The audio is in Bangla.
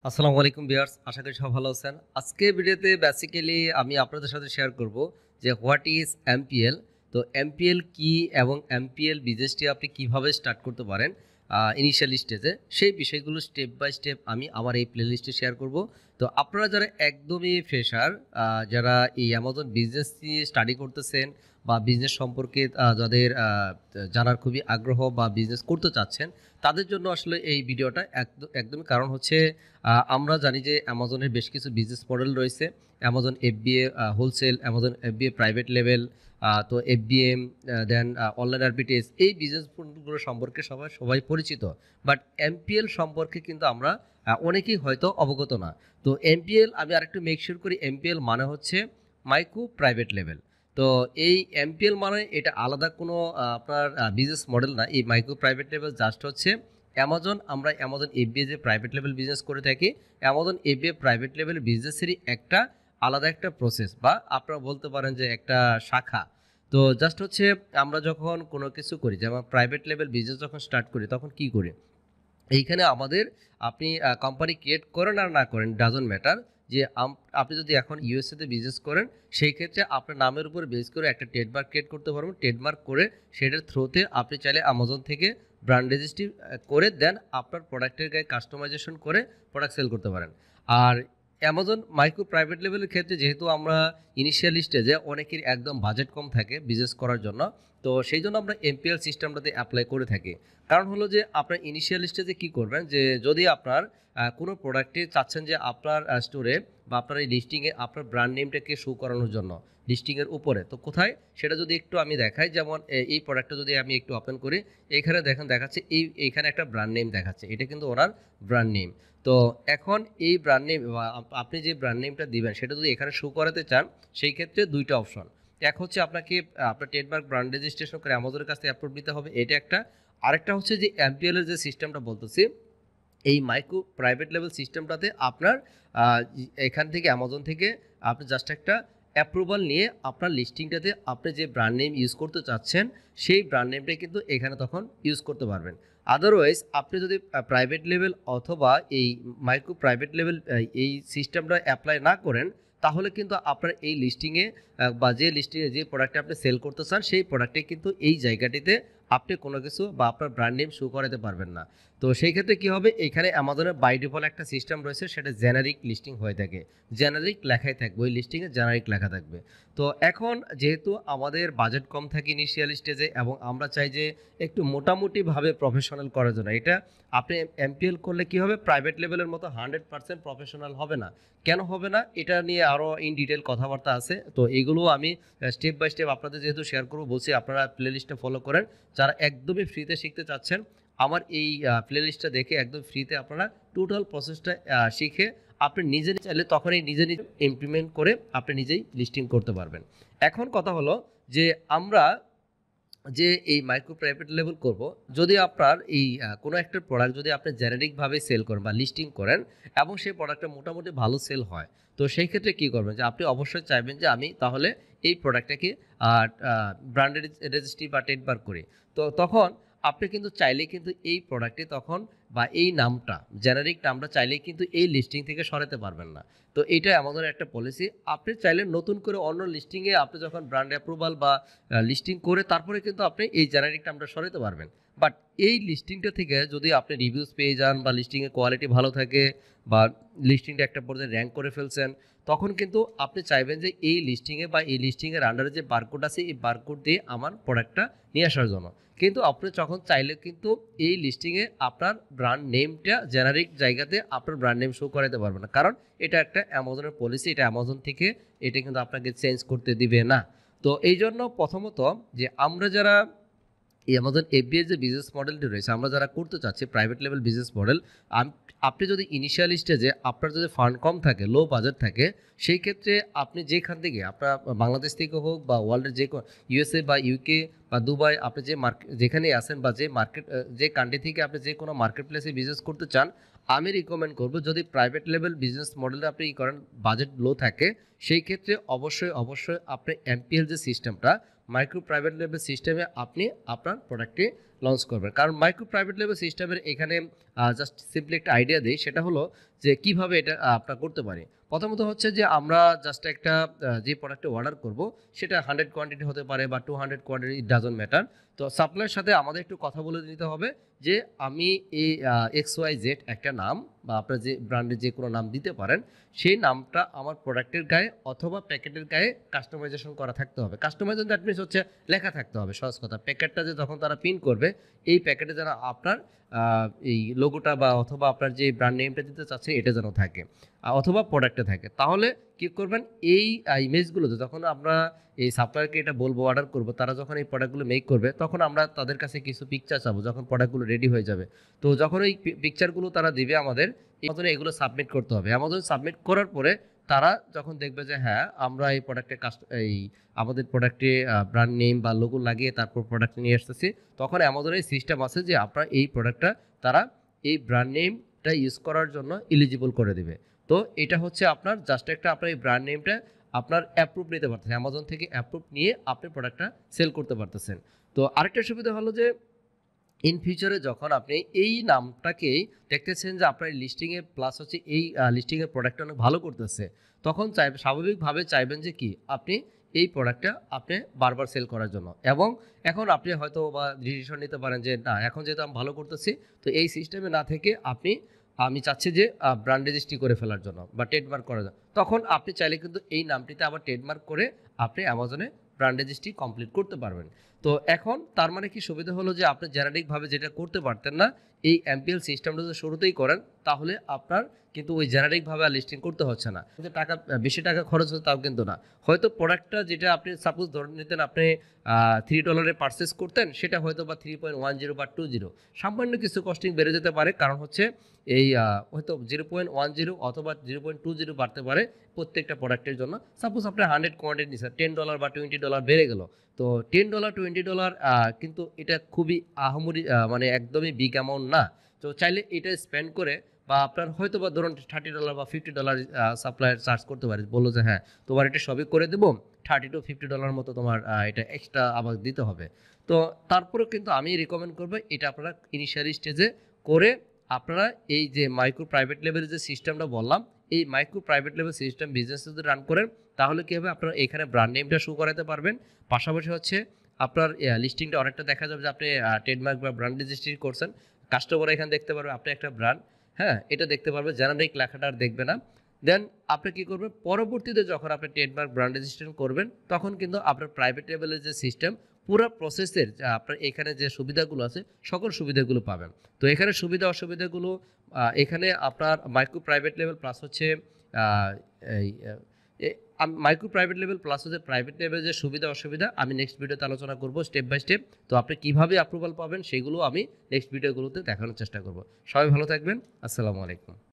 আসসালামু আলাইকুম ভিউয়ার্স, আশা করি সব ভালো আছেন। আজকে ভিডিওতে বেসিক্যালি আমি আপনাদের সাথে শেয়ার করব যে হোয়াট ইজ এমপিএল। তো এমপিএল কি এবং এমপিএল বিজনেসটি আপনি কিভাবে স্টার্ট করতে পারেন ইনিশিয়াল স্টেজে, সেই বিষয়গুলো স্টেপ বাই স্টেপ আমি আমার এই প্লেলিস্টে শেয়ার করব। তো আপনারা যারা একদমই ফ্রেশার, যারা এই অ্যামাজন বিজনেস নিয়ে স্টাডি করতেছেন বা বিজনেস সম্পর্কে যাদের জানার খুবই আগ্রহ বা বিজনেস করতে চাচ্ছেন, তাদের জন্য আসলে এই ভিডিওটা একদমই। কারণ হচ্ছে আমরা জানি যে অ্যামাজনের বেশ কিছু বিজনেস মডেল রয়েছে। Amazon FBA wholesale, Amazon FBA private level, তো এফবিএম, দেন অনলাইন আরবিটিএস, এই বিজনেস মডেলগুলো সম্পর্কে সবাই পরিচিত। বাট এমপিএল সম্পর্কে কিন্তু আমরা অনেকেই হয়তো অবগত না। তো এমপিএল আমি আরেকটু মেক শিওর করি, এমপিএল মানে হচ্ছে মাইক্রো প্রাইভেট লেভেল। তো এই এমপিএল মানে এটা আলাদা কোনো আপনার বিজনেস মডেল না। এই মাইক্রো প্রাইভেট লেভেল জাস্ট হচ্ছে আমরা অ্যামাজন এফবিএ যে প্রাইভেট লেভেল বিজনেস করে থাকি, অ্যামাজন এফবিএ প্রাইভেট লেভেল বিজনেসেরই একটা আলাদা একটা প্রসেস, বা আপনারা বলতে পারেন যে একটা শাখা। তো জাস্ট হচ্ছে আমরা যখন কোনো কিছু করি, যেমন প্রাইভেট লেভেল বিজনেস যখন স্টার্ট করি, তখন কি করি, এইখানে আমাদের আপনি কোম্পানি ক্রিয়েট করেন আর না করেন ডাজন্ট ম্যাটার। যে আপনি যদি এখন ইউএসএতে বিজনেস করেন, সেই ক্ষেত্রে আপনার নামের উপর বেস করে একটা ট্রেডমার্ক ক্রিয়েট করতে পারবেন। ট্রেডমার্ক করে সেটার থ্রুতে আপনি চাইলে আমাজন থেকে ব্র্যান্ড রেজিস্ট্রি করে দেন আপনার প্রোডাক্টের গায়ে কাস্টমাইজেশন করে প্রোডাক্ট সেল করতে পারেন। আর অ্যামাজন মাইক্রো প্রাইভেট লেভেলের ক্ষেত্রে যেহেতু আমরা ইনিশিয়াল স্টেজে অনেকের একদম বাজেট কম থাকে বিজনেস করার জন্য, তো সেই জন্য আমরা এমপিএল সিস্টেমটাতে অ্যাপ্লাই করে থাকি। কারণ হলো যে আপনার ইনিশিয়াল স্টেজে কী করবেন, যে যদি আপনার কোনো প্রোডাক্টে চাচ্ছেন যে আপনার স্টোরে বা আপনার এই লিস্টিংয়ে আপনার ব্র্যান্ড নেমটাকে শো করানোর জন্য লিস্টিংয়ের উপরে, তো কোথায় সেটা যদি একটু আমি দেখাই, যেমন এই প্রোডাক্টটা যদি আমি একটু ওপেন করি, এখানে দেখেন দেখাচ্ছে এইখানে একটা ব্র্যান্ড নেম দেখাচ্ছে, এটা কিন্তু ওনার ব্র্যান্ড নেম। তো এখন এই ব্র্যান্ড নেম বা আপনি যে ব্র্যান্ড নেমটা দিবেন সেটা যদি এখানে শো করাতে চান, সেই ক্ষেত্রে দুইটা অপশন। এক হচ্ছে আপনাকে আপনার ট্রেডমার্ক ব্র্যান্ড রেজিস্ট্রেশন করে অ্যামাজনের কাছ থেকে অ্যাপ্রুভ নিতে হবে, এটা একটা। আরেকটা হচ্ছে যে এমপিএল এর যে সিস্টেমটা বলতেছি, এই মাইক্রো প্রাইভেট লেভেল সিস্টেমটাতে আপনার এখান থেকে অ্যামাজন থেকে আপনি জাস্ট একটা অ্যাপ্রুভাল নিয়ে আপনার লিস্টিংটাতে আপনি যে ব্র্যান্ড নেম ইউজ করতে চাচ্ছেন, সেই ব্র্যান্ড নেমটাই কিন্তু এখানে তখন ইউজ করতে পারবেন। আদারওয়াইজ আপনি যদি প্রাইভেট লেভেল অথবা এই মাইক্রো প্রাইভেট লেভেল এই সিস্টেমটা অ্যাপ্লাই না করেন, তাহলে কিন্তু আপনার এই লিস্টিংয়ে বা যে লিস্টিংয়ে যে প্রোডাক্টটা আপনি সেল করতে চান, সেই প্রোডাক্টে কিন্তু এই জায়গাটিতে আপনি কোনো কিছু বা আপনার ব্র্যান্ড নেম শো করাতে পারবেন না। তো সেই ক্ষেত্রে কী হবে, এখানে আমাদের বাই ডিফল্ট একটা সিস্টেম রয়েছে, সেটা জেনারিক লিস্টিং হয়ে থাকে। জেনারিক লেখাই থাকবে, ওই লিস্টিংয়ে জেনারিক লেখা থাকবে। তো এখন যেহেতু আমাদের বাজেট কম থাকে ইনিশিয়াল স্টেজে, এবং আমরা চাই যে একটু মোটামুটিভাবে প্রফেশনাল করার জন্য, এটা আপনি এমপিএল করলে কী হবে, প্রাইভেট লেভেলের মতো 100% প্রফেশনাল হবে না। কেন হবে না, এটা নিয়ে আরও ইন ডিটেল কথাবার্তা আছে। তো এইগুলো আমি স্টেপ বাই স্টেপ আপনাদের যেহেতু শেয়ার করবো, বলছি আপনারা প্লেলিস্টটা ফলো করেন। যারা একদমই ফ্রিতে শিখতে চাচ্ছেন, আমার এই প্লেলিস্টটা দেখে একদম ফ্রিতে আপনারা টোটাল প্রসেসটা শিখে আপনি নিজে চাইলে তখনই নিজে ইমপ্লিমেন্ট করে আপনি নিজেই লিস্টিং করতে পারবেন। এখন কথা হলো যে আমরা যে এই মাইক্রো প্রাইভেট লেভেল করব, যদি আপনার এই কোনো একটা প্রোডাক্ট যদি আপনি জেনারিকভাবে সেল করেন বা লিস্টিং করেন এবং সেই প্রোডাক্টটা মোটামুটি ভালো সেল হয়, তো সেই ক্ষেত্রে কী করবেন, যে আপনি অবশ্যই চাইবেন যে আমি তাহলে এই প্রোডাক্টটাকে ব্র্যান্ড রেজিস্ট্রি বা ট্রেডমার্ক করি। তো তখন আপনি কিন্তু চাইলেই কিন্তু এই প্রোডাক্টে তখন বা এই নামটা জেনারিক নামটা চাইলেই কিন্তু এই লিস্টিং থেকে সরাতে পারবেন না। তো এইটা আমাদের একটা পলিসি। আপনি চাইলে নতুন করে অন্য লিস্টিংয়ে আপনি যখন ব্র্যান্ড অ্যাপ্রুভাল বা লিস্টিং করে তারপরে কিন্তু আপনি এই জেনারিক নামটা সরাতে পারবেন। বাট এই লিস্টিংটা থেকে যদি আপনি রিভিউজ পেয়ে যান বা লিস্টিংয়ের কোয়ালিটি ভালো থাকে বা লিস্টিংটা একটা পর্যায়ে র্যাঙ্ক করে ফেলছেন, তখন কিন্তু আপনি চাইবেন যে এই লিস্টিংয়ে বা এই লিস্টিংয়ের আন্ডারে যে বারকোড আছে, এই বারকোড দিয়ে আমার প্রোডাক্টটা নিয়ে আসার জন্য। কিন্তু আপনি যখন চাইলে কিন্তু এই লিস্টিংয়ে আপনার ব্র্যান্ড নেমটা জেনারিক জায়গাতে আপনার ব্র্যান্ড নেম শো করাতে পারবে না, কারণ এটা একটা অ্যামাজনের পলিসি। এটা অ্যামাজন থেকে এটা কিন্তু আপনাকে চেঞ্জ করতে দিবে না। তো এই জন্য প্রথমত যে আমরা যারা এই আমাদের এফবিএ যে বিজনেস মডেলটি রয়েছে, আমরা যারা করতে চাচ্ছি প্রাইভেট লেভেল বিজনেস মডেল, আপনি যদি ইনিশিয়াল স্টেজে আপনার যদি ফান্ড কম থাকে, লো বাজেট থাকে, সেই ক্ষেত্রে আপনি যেখান থেকে আপনার বাংলাদেশ থেকে হোক বা ওয়ার্ল্ডের যে ইউএসএ বা ইউকে বা দুবাই, আপনি যে মার্কেট যেখানেই আসেন বা যে মার্কেট যে কান্ট্রি থেকে আপনি যে কোনো মার্কেট প্লেসে বিজনেস করতে চান, আমি রিকমেন্ড করবো যদি প্রাইভেট লেভেল বিজনেস মডেলটা আপনি করেন, বাজেট লো থাকে, সেই ক্ষেত্রে অবশ্যই আপনি এমপিএল যে সিস্টেমটা মাইক্রো প্রাইভেট লেভেল সিস্টেমে আপনি আপনার প্রোডাক্টে লঞ্চ করবেন। কারণ মাইক্রো প্রাইভেট লেভেল সিস্টেমের এখানে জাস্ট সিম্পলি একটা আইডিয়া দিই, সেটা হলো যে কিভাবে এটা আপনারা করতে পারি। প্রথমত হচ্ছে যে আমরা জাস্ট একটা যে প্রোডাক্টটা অর্ডার করব সেটা 100 কোয়ান্টিটি হতে পারে বা 200 কোয়ান্টিটি, ইট ডাজন্ট ম্যাটার। তো সাপ্লাইয়ের সাথে আমাদের একটু কথা বলে নিতে হবে যে আমি এই XYZ একটা নাম বা আপনার যে ব্র্যান্ডের যে কোনো নাম দিতে পারেন, সেই নামটা আমার প্রোডাক্টের গায়ে অথবা প্যাকেটের গায়ে কাস্টমাইজেশন করা থাকতে হবে। কাস্টমাইজেশন দ্যাট মিনস হচ্ছে লেখা থাকতে হবে, সহজ কথা। প্যাকেটটা যে যখন তারা প্রিন্ট করবে, এই প্যাকেটে যেন আপনার এই লোগোটা বা অথবা আপনার যে ব্র্যান্ড নেমটা দিতে চাচ্ছে এটা যেন থাকে, অথবা প্রোডাক্টে থাকে। তাহলে কী করবেন, এই ইমেজগুলোতে যখন আমরা এই সাপ্লায়ারকে এটা বলবো, অর্ডার করবো, তারা যখন এই প্রোডাক্টগুলো মেক করবে তখন আমরা তাদের কাছে কিছু পিকচার চাবো যখন প্রোডাক্টগুলো রেডি হয়ে যাবে। তো যখন ওই পিকচারগুলো তারা দিবে আমাদের, অ্যামাজনে এগুলো সাবমিট করতে হবে। অ্যামাজন সাবমিট করার পরে তারা যখন দেখবে যে হ্যাঁ আমরা এই প্রোডাক্টে এই আমাদের প্রোডাক্টে ব্র্যান্ড নেম বা লোগো লাগিয়ে তারপর প্রোডাক্ট নিয়ে আসতেছি, তখন অ্যামাজনের সিস্টেম আছে যে আপনার এই প্রোডাক্টটা তারা এই ব্র্যান্ড নেমটা ইউজ করার জন্য এলিজিবল করে দেবে। তো এটা হচ্ছে আপনার জাস্ট একটা আপনার এই ব্র্যান্ড নেমটা আপনার অ্যাপ্রুভ নিতে পারতেছেন, অ্যামাজন থেকে অ্যাপ্রুভ নিয়ে আপনি প্রোডাক্টটা সেল করতে পারতেছেন। তো আরেকটা সুবিধা হলো যে ইন ফিউচারে যখন আপনি এই নামটাকেই দেখতেছেন যে আপনার লিস্টিংয়ে প্লাস হচ্ছে এই লিস্টিংয়ের প্রোডাক্টটা অনেক ভালো করতেছে, তখন স্বাভাবিকভাবে চাইবেন যে কি আপনি এই প্রোডাক্টটা আপনি বারবার সেল করার জন্য। এবং এখন আপনি হয়তো বা ডিসিশন নিতে পারেন যে না, এখন যেহেতু আমি ভালো করতেছি, তো এই সিস্টেমে না থেকে আমি চাচ্ছি যে ব্র্যান্ড রেজিস্ট্রি করে ফেলার জন্য বা ট্রেডমার্ক করার জন্য। তখন আপনি চাইলে কিন্তু এই নামটিতে আবার ট্রেডমার্ক করে আপনি অ্যামাজনে ব্র্যান্ড রেজিস্ট্রি কমপ্লিট করতে পারবেন। তো এখন তার মানে কি সুবিধা হলো যে আপনি জেনারিকভাবে যেটা করতে পারতেন না, এই এমপিএল সিস্টেমটা যদি শুরুতেই করেন তাহলে আপনার কিন্তু ওই জেনারিকভাবে আর লিস্টিং করতে হচ্ছে না। যে টাকা বেশি টাকা খরচ হচ্ছে তাও কিন্তু না। হয়তো প্রোডাক্টটা যেটা আপনি সাপোজ ধরে নিতেন আপনি $3 পারচেস করতেন, সেটা হয়তো বা 3.10 বা 20, সামান্য কিছু কস্টিং বেড়ে যেতে পারে। কারণ হচ্ছে এই হয়তো 0.10 অথবা 0.20 বাড়তে পারে প্রত্যেকটা প্রোডাক্টের জন্য। সাপোজ আপনি 100 কোয়ান্টিটি নিচ্ছেন, $10 বা $20 বেড়ে গেল। তো $10 $20 কিন্তু এটা খুবই আহামরি মানে একদমই বিগ অ্যামাউন্ট না। তো চাইলে এটা স্পেন্ড করে বা আপনার হয়তো বা ধরুন $30 বা $50 সাপ্লায়ার চার্জ করতে পারে, বললো যে হ্যাঁ তোমার এটা সবই করে দেবো, $30 to $50 মতো তোমার এটা এক্সট্রা আবার দিতে হবে। তো তারপরেও কিন্তু আমি রিকমেন্ড করবো এটা আপনারা ইনিশিয়াল স্টেজে করে আপনারা এই যে মাইক্রো প্রাইভেট লেভেলের যে সিস্টেমটা বললাম, এই micro private level system business যদি রান করেন তাহলে কী হবে, আপনারা এখানে ব্র্যান্ড নেমটা শো করাতে পারবেন। পাশাপাশি হচ্ছে আপনার লিস্টিংটা অনেকটা দেখা যাবে যে আপনি ট্রেডমার্ক বা ব্র্যান্ড রেজিস্ট্রি করছেন। কাস্টমার এখানে দেখতে পারবে আপনি একটা ব্র্যান্ড, হ্যাঁ এটা দেখতে পারবে, জেনারিক লেখাটা আর দেখবে না। দেন আপনি কী করবেন, পরবর্তীতে যখন আপনি ট্রেডমার্ক ব্র্যান্ড রেজিস্ট্রেশন করবেন তখন কিন্তু আপনার প্রাইভেট লেভেলের যে সিস্টেম পুরো প্রসেসের আপনার এখানে যে সুবিধাগুলো আছে সকল সুবিধাগুলো পাবেন। তো এখানে সুবিধা অসুবিধাগুলো এখানে আপনার মাইক্রো প্রাইভেট লেভেল প্লাস হচ্ছে এই মাইক্রো প্রাইভেট লেভেল প্লাস হচ্ছে প্রাইভেট লেভেল যে সুবিধা অসুবিধা আমি নেক্সট ভিডিওতে আলোচনা করব স্টেপ বাই স্টেপ। তো আপনি কীভাবে অ্যাপ্রুভাল পাবেন সেগুলো আমি নেক্সট ভিডিওগুলোতে দেখানোর চেষ্টা করব। সবাই ভালো থাকবেন, আসসালামু আলাইকুম।